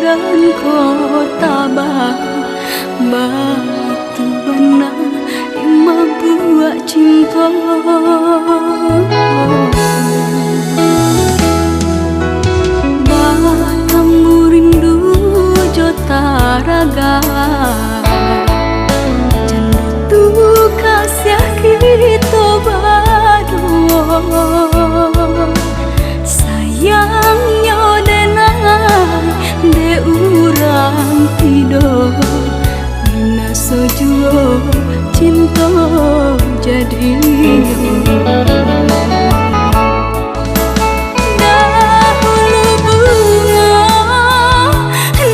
dan kota batu bana lima buah cinta. Batamu rindu jota raga jandu tu kasih kita berdua. Sayangnya de urang tidur Mina sojuo cinta jadi dahulu bunga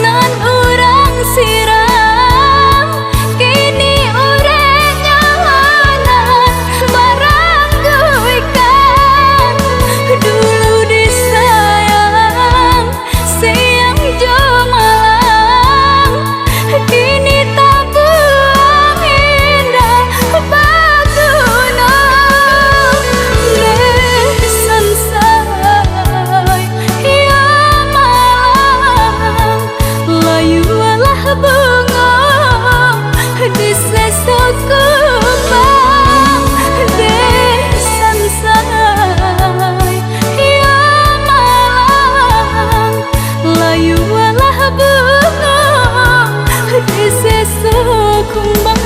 nan urang siram kini urangnya nan barangguikan dulu disayang siang jomalang kini tak buang indah baguna lesan say ya malang layu alah bunga di sesok kembang lesan say ya malang layu alah bunga di sesok kembang.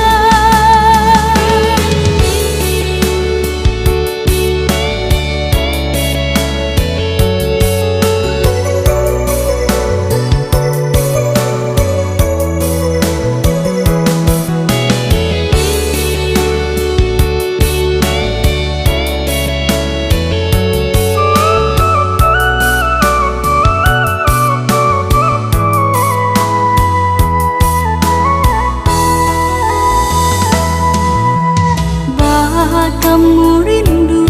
Batamu rindu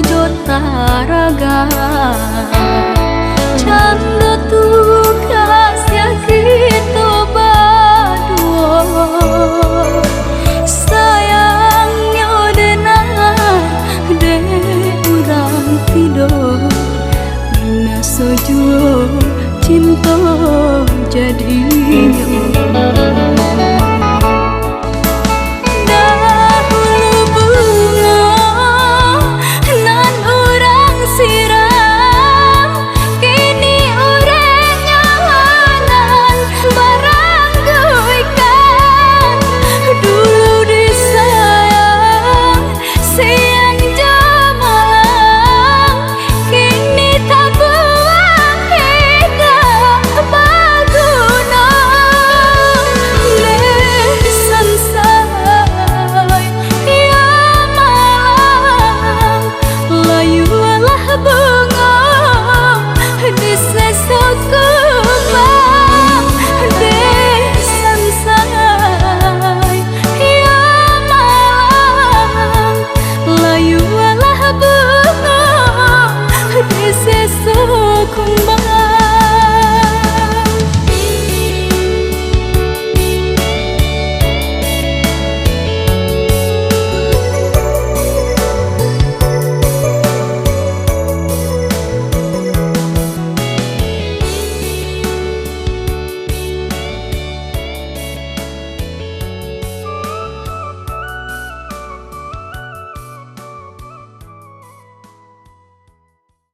jota raga canda tu kasih kita berdua.